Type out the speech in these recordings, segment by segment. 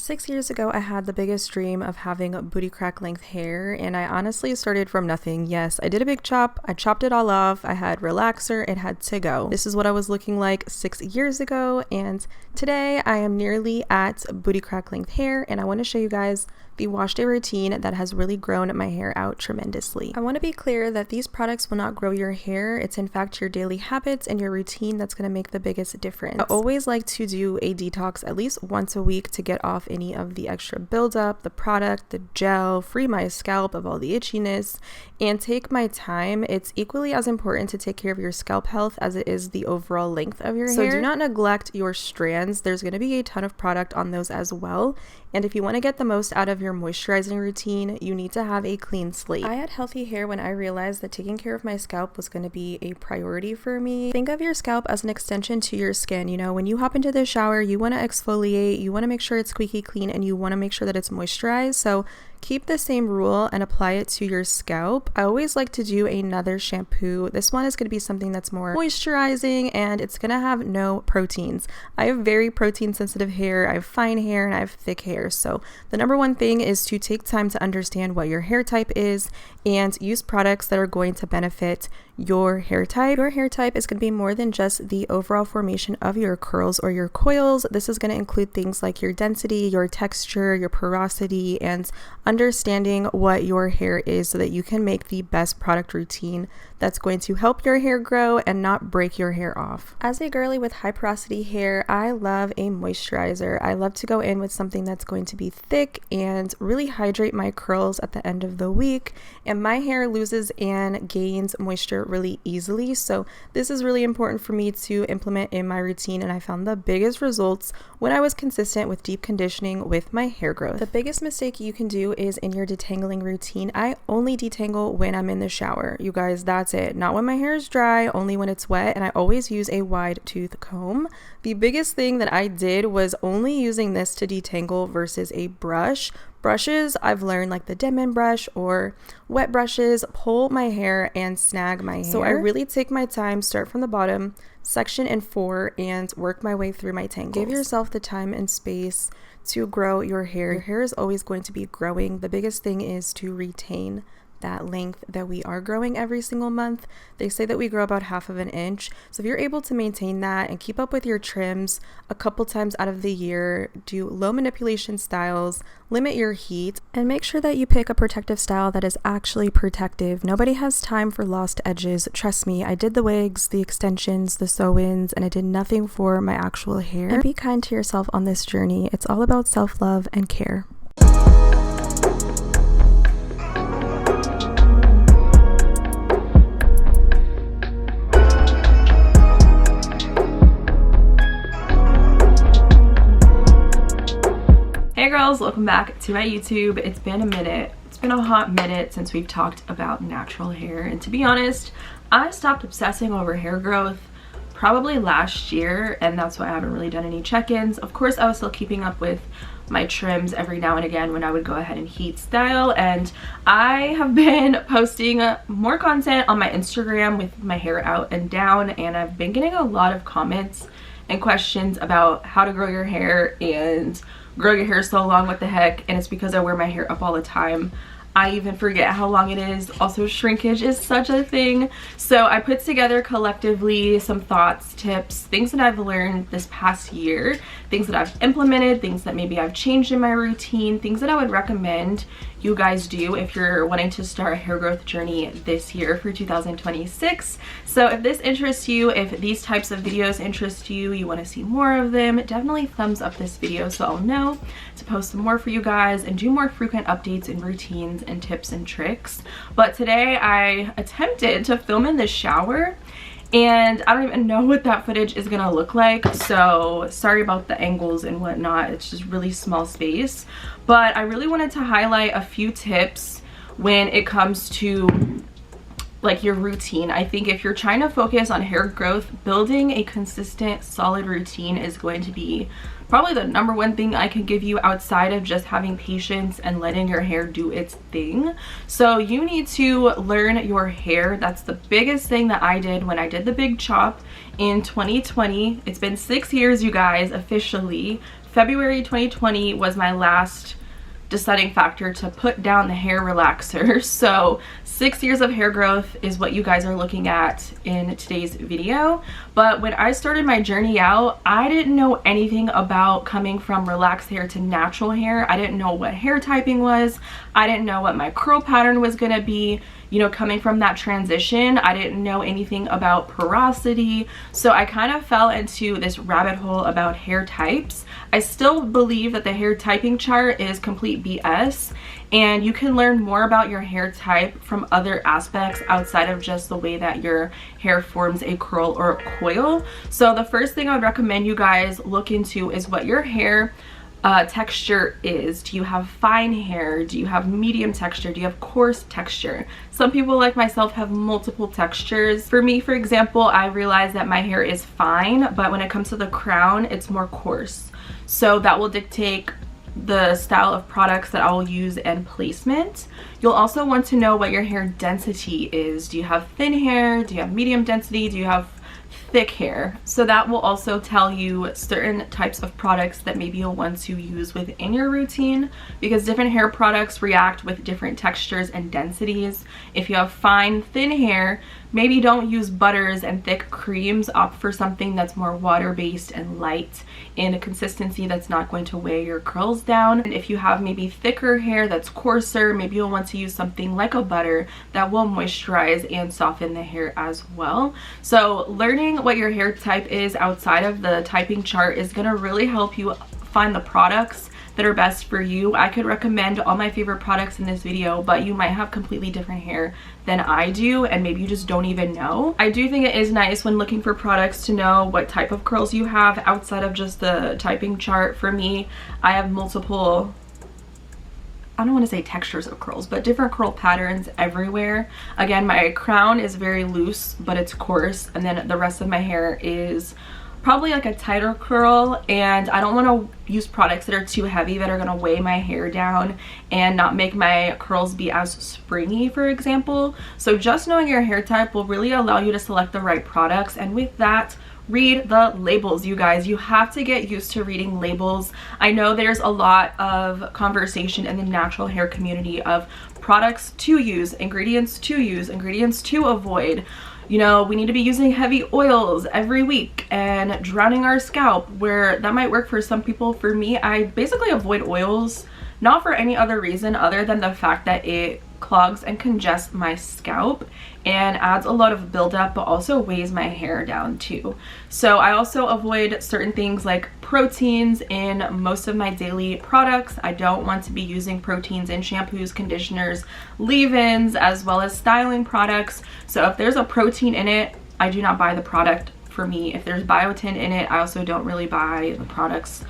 6 years ago, I had the biggest dream of having booty crack length hair, and I honestly started from nothing. Yes, I did a big chop, I chopped it all off, I had relaxer, it had to go. This is what I was looking like 6 years ago, and today I am nearly at booty crack length hair, and I want to show you guys the wash day routine that has really grown my hair out tremendously. I want to be clear that these products will not grow your hair. It's in fact your daily habits and your routine that's going to make the biggest difference. I always like to do a detox at least once a week to get off any of the extra buildup, the product, the gel, free my scalp of all the itchiness, and take my time. It's equally as important to take care of your scalp health as it is the overall length of your hair. So do not neglect your strands. There's going to be a ton of product on those as well. And if you want to get the most out of your moisturizing routine, you need to have a clean slate. I had healthy hair when I realized that taking care of my scalp was going to be a priority for me. Think of your scalp as an extension to your skin. You know, when you hop into the shower, you want to exfoliate, you want to make sure it's squeaky clean, and you want to make sure that it's moisturized. So keep the same rule and apply it to your scalp. I always like to do another shampoo. This one is going to be something that's more moisturizing and it's going to have no proteins. I have very protein sensitive hair. I have fine hair and I have thick hair. So the number one thing is to take time to understand what your hair type is and use products that are going to benefit your hair type. Your hair type is going to be more than just the overall formation of your curls or your coils. This is going to include things like your density, your texture, your porosity, and understanding what your hair is so that you can make the best product routine that's going to help your hair grow and not break your hair off. As a girly with high porosity hair, I love a moisturizer. I love to go in with something that's going to be thick and really hydrate my curls at the end of the week. And my hair loses and gains moisture really easily. So this is really important for me to implement in my routine. And I found the biggest results when I was consistent with deep conditioning with my hair growth. The biggest mistake you can do is in your detangling routine. I only detangle when I'm in the shower. You guys, that's it. Not when my hair is dry, only when it's wet. And I always use a wide tooth comb. The biggest thing that I did was only using this to detangle versus a brush. Brushes, I've learned, like the Denman brush or wet brushes, pull my hair and snag my hair. So I really take my time, start from the bottom, section in 4, and work my way through my tangles. Give yourself the time and space to grow your hair. Your hair is always going to be growing. The biggest thing is to retain that length that we are growing every single month. They say that we grow about half of an inch. So if you're able to maintain that and keep up with your trims a couple times out of the year, do low manipulation styles, limit your heat, and make sure that you pick a protective style that is actually protective. Nobody has time for lost edges. Trust me, I did the wigs, the extensions, the sew-ins, and I did nothing for my actual hair. And be kind to yourself on this journey. It's all about self-love and care. Hey girls, welcome back to my YouTube. It's been a minute. It's been a hot minute since we've talked about natural hair, and to be honest, I stopped obsessing over hair growth probably last year, and that's why I haven't really done any check-ins. Of course, I was still keeping up with my trims every now and again when I would go ahead and heat style, and I have been posting more content on my Instagram with my hair out and down, and I've been getting a lot of comments and questions about how to grow your hair and grow your hair so long, what the heck. And it's because I wear my hair up all the time. I even forget how long it is. Also, shrinkage is such a thing. So I put together collectively some thoughts, tips, things that I've learned this past year, things that I've implemented, things that maybe I've changed in my routine, things that I would recommend you guys do if you're wanting to start a hair growth journey this year for 2026. So if this interests you, if these types of videos interest you, you want to see more of them, definitely thumbs up this video so I'll know to post some more for you guys and do more frequent updates and routines and tips and tricks. But today I attempted to film in the shower, and I don't even know what that footage is gonna look like, so sorry about the angles and whatnot. It's just really small space, but I really wanted to highlight a few tips when it comes to like your routine. I think if you're trying to focus on hair growth, building a consistent, solid routine is going to be probably the number one thing I can give you outside of just having patience and letting your hair do its thing. So you need to learn your hair. That's the biggest thing that I did when I did the big chop in 2020. It's been 6 years, you guys, officially. February 2020 was my last deciding factor to put down the hair relaxer. So 6 years of hair growth is what you guys are looking at in today's video. But when I started my journey out, I didn't know anything about coming from relaxed hair to natural hair. I didn't know what hair typing was. I didn't know what my curl pattern was gonna be. You know, coming from that transition, I didn't know anything about porosity. So I kind of fell into this rabbit hole about hair types. I still believe that the hair typing chart is complete BS, and you can learn more about your hair type from other aspects outside of just the way that your hair forms a curl or a coil. So the first thing I would recommend you guys look into is what your hair texture is. Do you have fine hair? Do you have medium texture? Do you have coarse texture? Some people like myself have multiple textures. For me, for example, I realize that my hair is fine, but when it comes to the crown, it's more coarse. So that will dictate the style of products that I will use and placement. You'll also want to know what your hair density is. Do you have thin hair? Do you have medium density? Do you have thick hair? So that will also tell you certain types of products that maybe you'll want to use within your routine, because different hair products react with different textures and densities. If you have fine, thin hair, maybe don't use butters and thick creams. Opt for something that's more water-based and light in a consistency that's not going to weigh your curls down. And if you have maybe thicker hair that's coarser, maybe you'll want to use something like a butter that will moisturize and soften the hair as well. So learning what your hair type is outside of the typing chart is going to really help you find the products that are best for you. I could recommend all my favorite products in this video, but you might have completely different hair than I do, and maybe you just don't even know. I do think it is nice when looking for products to know what type of curls you have outside of just the typing chart. For me, I have multiple, I don't want to say textures of curls, but different curl patterns everywhere. Again, my crown is very loose, but it's coarse, and then the rest of my hair is probably like a tighter curl, and I don't want to use products that are too heavy that are going to weigh my hair down and not make my curls be as springy, for example. So just knowing your hair type will really allow you to select the right products, and with that, read the labels. You guys, you have to get used to reading labels. I know there's a lot of conversation in the natural hair community of products to use, ingredients to use, ingredients to avoid. You know, we need to be using heavy oils every week and drowning our scalp, where that might work for some people. For me, I basically avoid oils, not for any other reason other than the fact that it clogs and congests my scalp and adds a lot of buildup, but also weighs my hair down too. So I also avoid certain things like proteins in most of my daily products. I don't want to be using proteins in shampoos, conditioners, leave-ins, as well as styling products. So if there's a protein in it, I do not buy the product. For me, if there's biotin in it, I also don't really buy the products.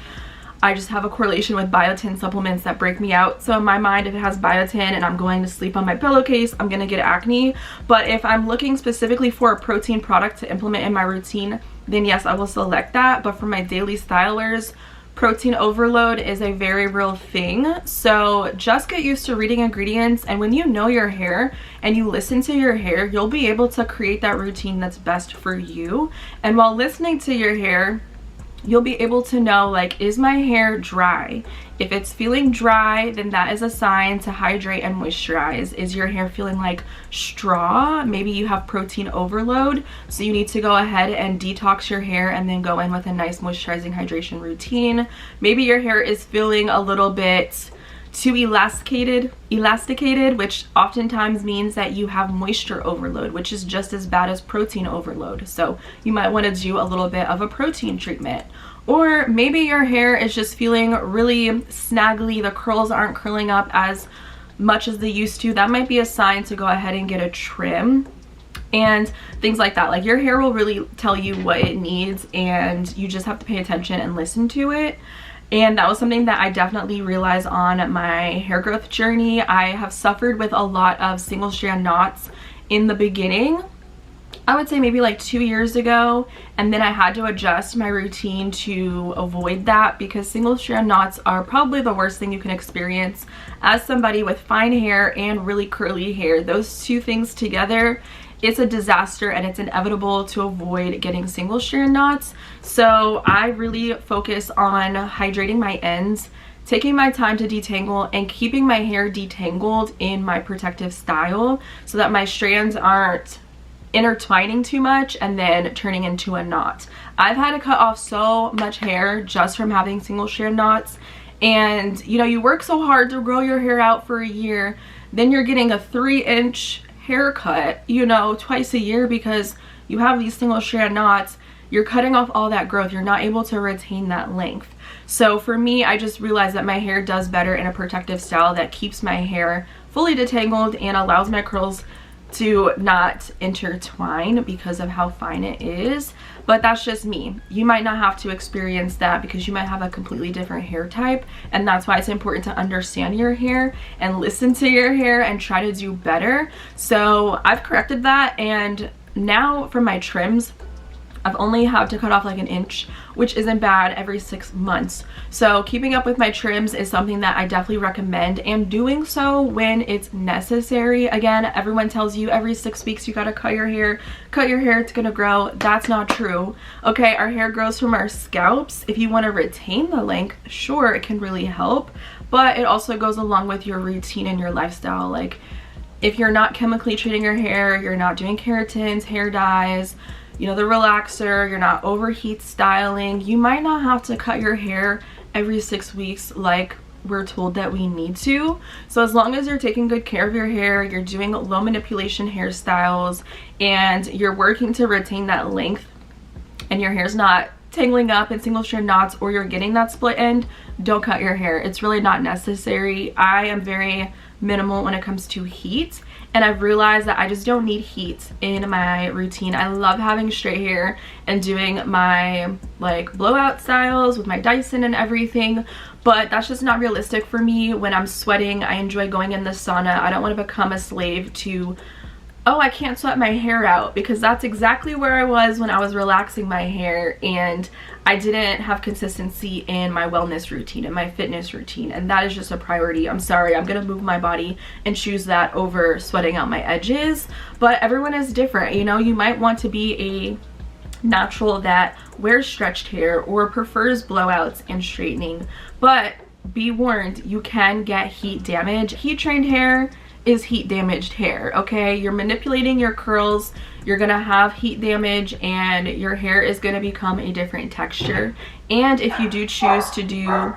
I just have a correlation with biotin supplements that break me out. So in my mind, if it has biotin and I'm going to sleep on my pillowcase, I'm gonna get acne. But if I'm looking specifically for a protein product to implement in my routine, then yes, I will select that. But for my daily stylers, protein overload is a very real thing. So just get used to reading ingredients, and when you know your hair and you listen to your hair, you'll be able to create that routine that's best for you. And while listening to your hair, you'll be able to know, like, is my hair dry? If it's feeling dry, then that is a sign to hydrate and moisturize. Is your hair feeling like straw? Maybe you have protein overload, so you need to go ahead and detox your hair and then go in with a nice moisturizing hydration routine. Maybe your hair is feeling a little bit too elasticated, which oftentimes means that you have moisture overload, which is just as bad as protein overload. So you might want to do a little bit of a protein treatment. Or maybe your hair is just feeling really snaggly, the curls aren't curling up as much as they used to. That might be a sign to go ahead and get a trim and things like that. Like, your hair will really tell you what it needs, and you just have to pay attention and listen to it. And that was something that I definitely realized on my hair growth journey. I have suffered with a lot of single strand knots in the beginning. I would say maybe like 2 years ago, and then I had to adjust my routine to avoid that, because single strand knots are probably the worst thing you can experience as somebody with fine hair and really curly hair. Those two things together it's a disaster and it's inevitable to avoid getting single strand knots. So I really focus on hydrating my ends, taking my time to detangle, and keeping my hair detangled in my protective style so that my strands aren't intertwining too much and then turning into a knot. I've had to cut off so much hair just from having single strand knots. And you know, you work so hard to grow your hair out for a year, then you're getting a 3-inch haircut, you know, twice a year because you have these single strand knots. You're cutting off all that growth. You're not able to retain that length. So for me, I just realized that my hair does better in a protective style that keeps my hair fully detangled and allows my curls to not intertwine because of how fine it is. But that's just me. You might not have to experience that because you might have a completely different hair type, and that's why it's important to understand your hair and listen to your hair and try to do better. So I've corrected that, and now for my trims, I've only had to cut off like 1 inch, which isn't bad, every 6 months. So keeping up with my trims is something that I definitely recommend, and doing so when it's necessary. Again, everyone tells you every 6 weeks you gotta cut your hair, it's gonna grow. That's not true. Okay, our hair grows from our scalps. If you wanna retain the length, sure, it can really help, but it also goes along with your routine and your lifestyle. Like, if you're not chemically treating your hair, you're not doing keratins, hair dyes, you know, the relaxer, you're not overheat styling, you might not have to cut your hair every 6 weeks like we're told that we need to. So as long as you're taking good care of your hair, you're doing low manipulation hairstyles, and you're working to retain that length, and your hair's not tangling up in single strand knots, or you're getting that split end, don't cut your hair. It's really not necessary. I am very minimal when it comes to heat, and I've realized that I just don't need heat in my routine. I love having straight hair and doing my like blowout styles with my Dyson and everything, but that's just not realistic for me. When I'm sweating, I enjoy going in the sauna. I don't want to become a slave to, oh, I can't sweat my hair out, because that's exactly where I was when I was relaxing my hair and I didn't have consistency in my wellness routine and my fitness routine, and that is just a priority. I'm sorry, I'm gonna move my body and choose that over sweating out my edges, but everyone is different. You know, you might want to be a natural that wears stretched hair or prefers blowouts and straightening, but be warned, you can get heat damage. Heat trained hair is heat damaged hair, okay? You're manipulating your curls, you're gonna have heat damage, and your hair is gonna become a different texture. And if you do choose to do,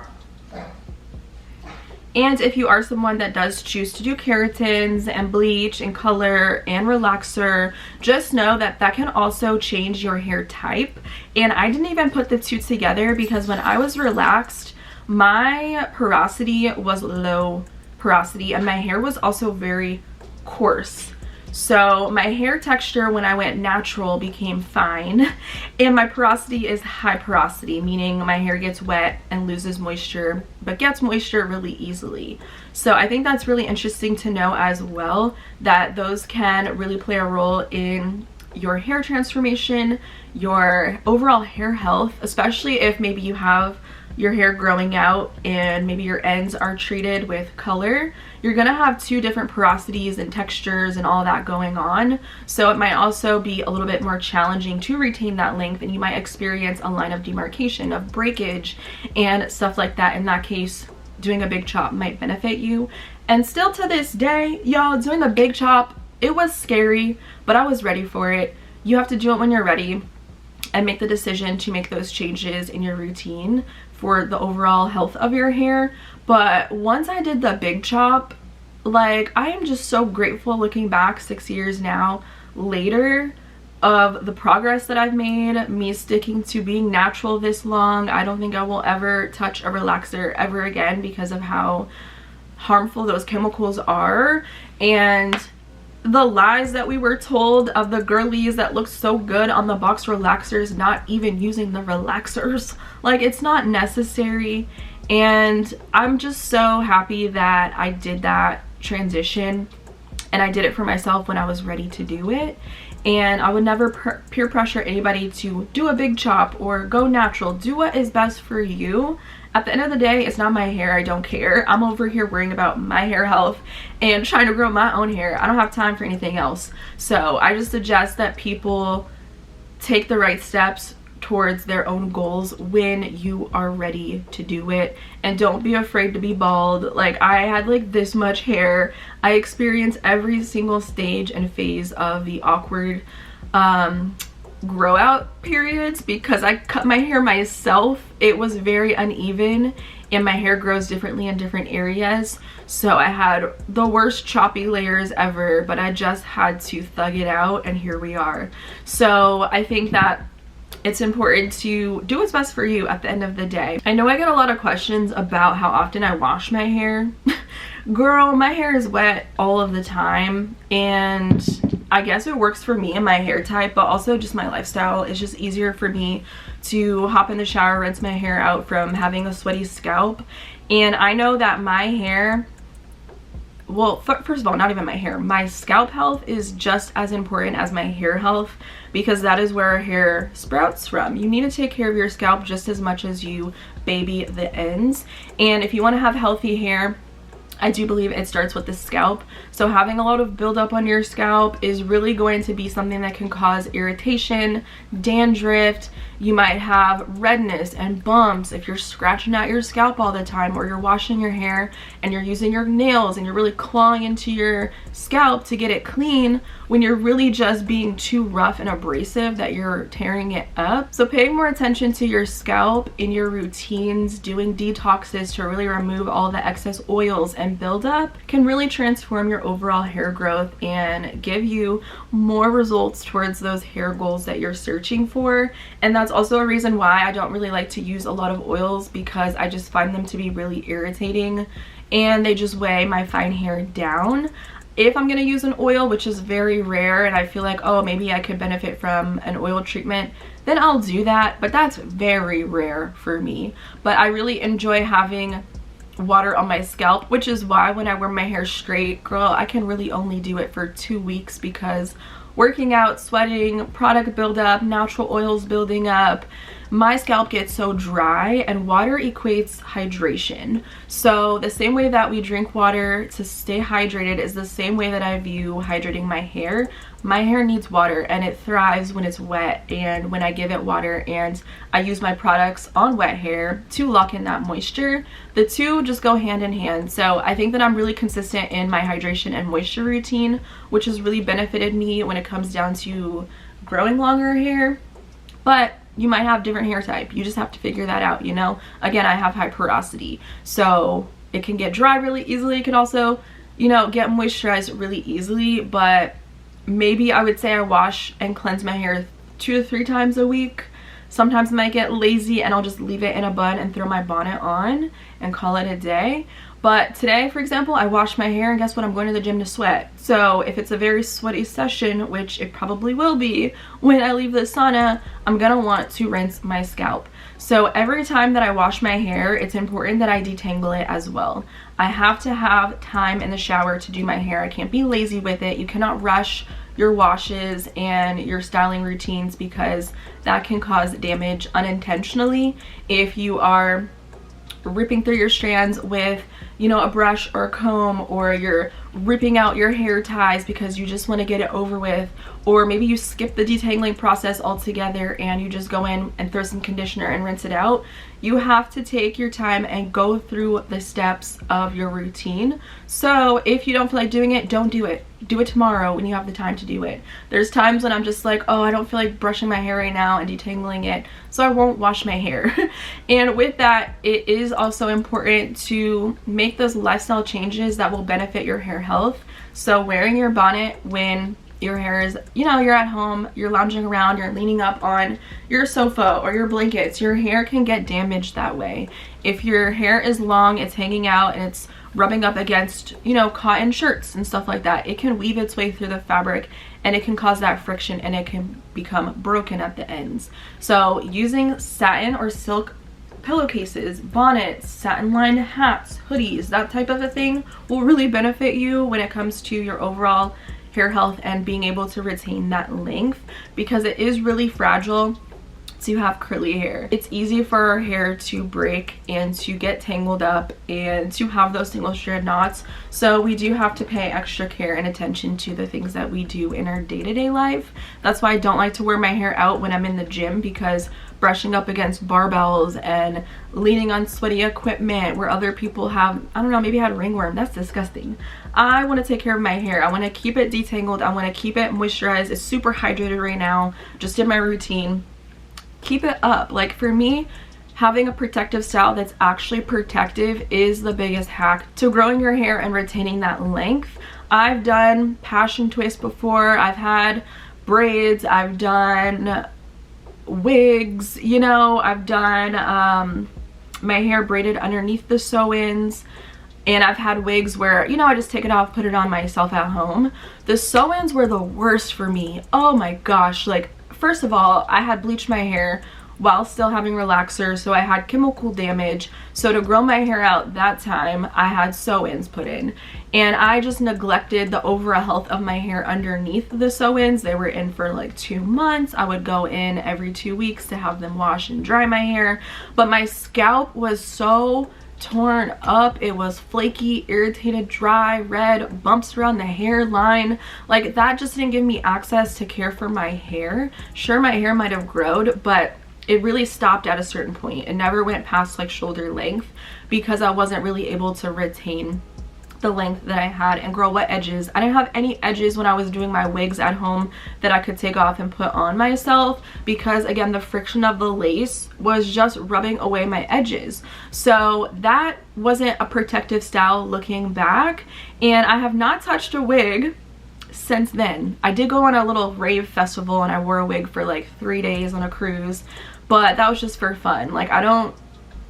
and if you are someone that does choose to do keratins and bleach and color and relaxer, just know that that can also change your hair type. And I didn't even put the two together, because when I was relaxed, my porosity was low porosity and my hair was also very coarse. So my hair texture when I went natural became fine, and my porosity is high porosity, meaning my hair gets wet and loses moisture, but gets moisture really easily. So I think that's really interesting to know as well, that those can really play a role in your hair transformation, your overall hair health, especially if maybe you have your hair growing out and maybe your ends are treated with color. You're gonna have two different porosities and textures and all that going on, so it might also be a little bit more challenging to retain that length, and you might experience a line of demarcation, of breakage and stuff like that. In that case, doing a big chop might benefit you. And still to this day, y'all, doing the big chop, it was scary, but I was ready for it. You have to do it when you're ready and make the decision to make those changes in your routine for the overall health of your hair. But once I did the big chop, like, I am just so grateful looking back 6 years now later of the progress that I've made, me sticking to being natural this long. I don't think I will ever touch a relaxer ever again because of how harmful those chemicals are, and the lies that we were told of the girlies that looked so good on the box relaxers not even using the relaxers. Like, it's not necessary. And I'm just so happy that I did that transition, and I did it for myself when I was ready to do it. And I would never peer pressure anybody to do a big chop or go natural. Do what is best for you At the end of the day, it's not my hair. I don't care. I'm over here worrying about my hair health and trying to grow my own hair. I don't have time for anything else. So I just suggest that people take the right steps towards their own goals when you are ready to do it, and don't be afraid to be bald. Like, I had like this much hair. I experienced every single stage and phase of the awkward grow out periods because I cut my hair myself. It was very uneven and my hair grows differently in different areas, so I had the worst choppy layers ever, but I just had to thug it out, and here we are. So I think that it's important to do what's best for you at the end of the day. I know I get a lot of questions about how often I wash my hair. Girl, my hair is wet all of the time, and I guess it works for me and my hair type, but also just my lifestyle. It's just easier for me to hop in the shower, rinse my hair out from having a sweaty scalp. And I know that my hair, well, first of all, not even my hair, my scalp health is just as important as my hair health, because that is where our hair sprouts from. You need to take care of your scalp just as much as you baby the ends. And if you want to have healthy hair, I do believe it starts with the scalp. So having a lot of buildup on your scalp is really going to be something that can cause irritation, dandruff. You might have redness and bumps if you're scratching at your scalp all the time, or you're washing your hair and you're using your nails and you're really clawing into your scalp to get it clean when you're really just being too rough and abrasive that you're tearing it up. So paying more attention to your scalp in your routines, doing detoxes to really remove all the excess oils and buildup can really transform your overall hair growth and give you more results towards those hair goals that you're searching for. And that's also a reason why I don't really like to use a lot of oils, because I just find them to be really irritating and they just weigh my fine hair down. If I'm gonna use an oil, which is very rare, and I feel like, oh, maybe I could benefit from an oil treatment, then I'll do that, but that's very rare for me. But I really enjoy having water on my scalp, which is why when I wear my hair straight, girl, I can really only do it for 2 weeks, because working out, sweating, product buildup, natural oils building up, my scalp gets so dry, and water equates hydration. So the same way that we drink water to stay hydrated is the same way that I view hydrating my hair. My hair needs water, and it thrives when it's wet, and when I give it water and I use my products on wet hair to lock in that moisture, the two just go hand in hand. So I think that I'm really consistent in my hydration and moisture routine, which has really benefited me when it comes down to growing longer hair. But you might have different hair type. You just have to figure that out, you know? Again, I have high porosity, so it can get dry really easily. It can also, you know, get moisturized really easily, but maybe I would say I wash and cleanse my hair 2 to 3 times a week. Sometimes I might get lazy and I'll just leave it in a bun and throw my bonnet on and call it a day. But today, for example, I washed my hair, and guess what? I'm going to the gym to sweat. So if it's a very sweaty session, which it probably will be when I leave the sauna, I'm gonna want to rinse my scalp. So every time that I wash my hair, it's important that I detangle it as well. I have to have time in the shower to do my hair. I can't be lazy with it. You cannot rush your washes and your styling routines, because that can cause damage unintentionally if you are ripping through your strands with, you know, a brush or a comb, or you're ripping out your hair ties because you just want to get it over with, or maybe you skip the detangling process altogether and you just go in and throw some conditioner and rinse it out. You have to take your time and go through the steps of your routine. So if you don't feel like doing it, don't do it. Do it tomorrow when you have the time to do it. There's times when I'm just like, oh, I don't feel like brushing my hair right now and detangling it, so I won't wash my hair. And with that, it is also important to make those lifestyle changes that will benefit your hair health. So wearing your bonnet when your hair is, you know, you're at home, you're lounging around, you're leaning up on your sofa or your blankets, your hair can get damaged that way. If your hair is long, it's hanging out and it's rubbing up against, you know, cotton shirts and stuff like that, it can weave its way through the fabric and it can cause that friction and it can become broken at the ends. So using satin or silk pillowcases, bonnets, satin lined hats, hoodies, that type of a thing will really benefit you when it comes to your overall hair health and being able to retain that length, because it is really fragile. to have curly hair. It's easy for our hair to break and to get tangled up and to have those single strand knots. So we do have to pay extra care and attention to the things that we do in our day-to-day life. That's why I don't like to wear my hair out when I'm in the gym, because brushing up against barbells and leaning on sweaty equipment where other people have, I don't know, maybe had ringworm. That's disgusting. I want to take care of my hair. I want to keep it detangled. I want to keep it moisturized. It's super hydrated right now. Just did my routine. Keep it up. Like, for me, having a protective style that's actually protective is the biggest hack to growing your hair and retaining that length. I've done passion twists before. I've had braids. I've done wigs, you know. I've done my hair braided underneath the sew-ins, and I've had wigs where, you know, I just take it off, put it on myself at home. The sew-ins were the worst for me. Oh my gosh. Like, first of all, I had bleached my hair while still having relaxer, so I had chemical damage. So to grow my hair out that time, I had sew-ins put in, and I just neglected the overall health of my hair underneath the sew-ins. They were in for like 2 months. I would go in every 2 weeks to have them wash and dry my hair, but my scalp was so torn up. It was flaky, irritated, dry, red, bumps around the hairline. Like, that just didn't give me access to care for my hair. Sure, my hair might have grown, but it really stopped at a certain point. It never went past like shoulder length, because I wasn't really able to retain the length that I had and grow what edges. I didn't have any edges when I was doing my wigs at home that I could take off and put on myself, because again, the friction of the lace was just rubbing away my edges. So that wasn't a protective style looking back, and I have not touched a wig since then. I did go on a little rave festival and I wore a wig for like 3 days on a cruise, but that was just for fun. Like, I don't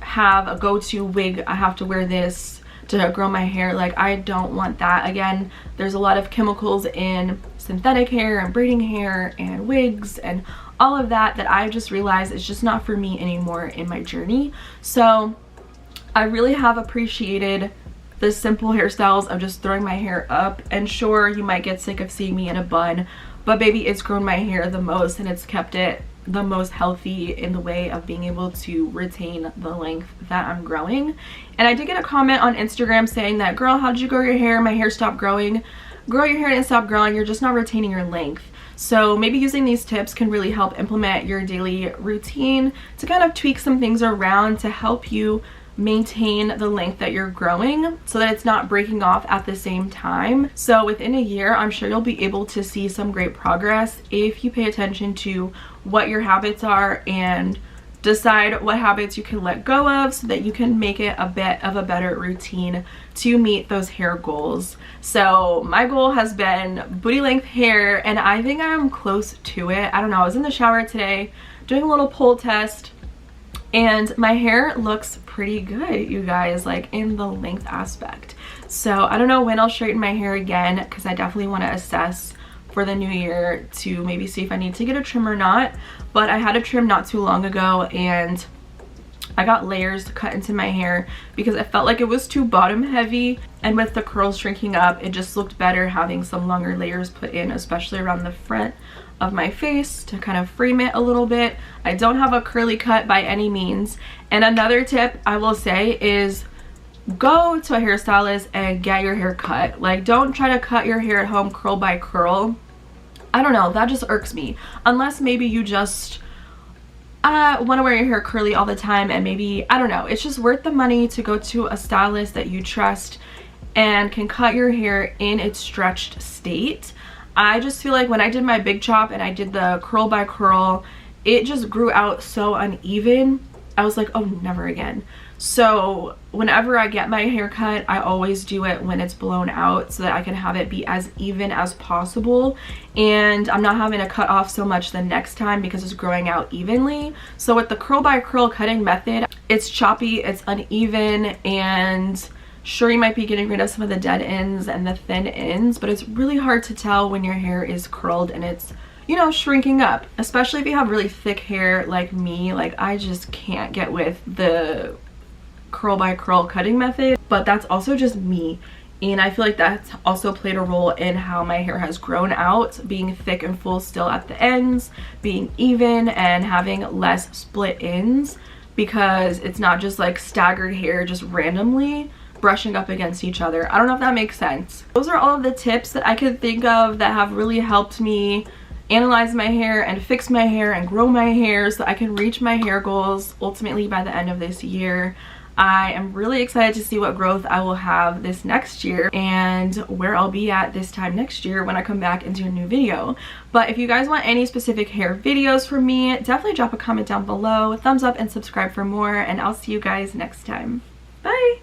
have a go-to wig. I have to wear this to grow my hair. Like, I don't want that. Again, there's a lot of chemicals in synthetic hair and braiding hair and wigs and all of that I just realized is just not for me anymore in my journey. So I really have appreciated the simple hairstyles of just throwing my hair up. And sure, you might get sick of seeing me in a bun, but baby, it's grown my hair the most and it's kept it the most healthy in the way of being able to retain the length that I'm growing. And I did get a comment on Instagram saying that, girl, how did you grow your hair? My hair stopped growing. Grow your hair didn't stop growing, you're just not retaining your length. So maybe using these tips can really help implement your daily routine to kind of tweak some things around to help you maintain the length that you're growing so that it's not breaking off at the same time. So within a year, I'm sure you'll be able to see some great progress if you pay attention to what your habits are and decide what habits you can let go of so that you can make it a bit of a better routine to meet those hair goals. So my goal has been booty length hair, and I think I'm close to it. I don't know, I was in the shower today doing a little pole test and my hair looks pretty good, you guys, like in the length aspect. So I don't know when I'll straighten my hair again, because I definitely want to assess for the new year to maybe see if I need to get a trim or not. But I had a trim not too long ago and I got layers cut into my hair because I felt like it was too bottom heavy, and with the curls shrinking up, it just looked better having some longer layers put in, especially around the front of my face to kind of frame it a little bit. I don't have a curly cut by any means. And another tip I will say is go to a hairstylist and get your hair cut. Like, don't try to cut your hair at home curl by curl. I don't know, that just irks me. Unless maybe you just want to wear your hair curly all the time, and maybe, I don't know, it's just worth the money to go to a stylist that you trust and can cut your hair in its stretched state. I just feel like when I did my big chop and I did the curl by curl, it just grew out so uneven. I was like, oh, never again. So whenever I get my hair cut, I always do it when it's blown out so that I can have it be as even as possible, and I'm not having to cut off so much the next time because it's growing out evenly. So with the curl by curl cutting method, it's choppy, it's uneven, and sure, you might be getting rid of some of the dead ends and the thin ends, but it's really hard to tell when your hair is curled and it's, you know, shrinking up, especially if you have really thick hair like me. Like, I just can't get with the curl by curl cutting method, but that's also just me. And I feel like that's also played a role in how my hair has grown out, being thick and full still at the ends, being even, and having less split ends, because it's not just like staggered hair just randomly brushing up against each other. I don't know if that makes sense. Those are all of the tips that I could think of that have really helped me analyze my hair and fix my hair and grow my hair so I can reach my hair goals ultimately by the end of this year. I am really excited to see what growth I will have this next year and where I'll be at this time next year when I come back and do a new video. But if you guys want any specific hair videos from me, definitely drop a comment down below, thumbs up and subscribe for more, and I'll see you guys next time. Bye!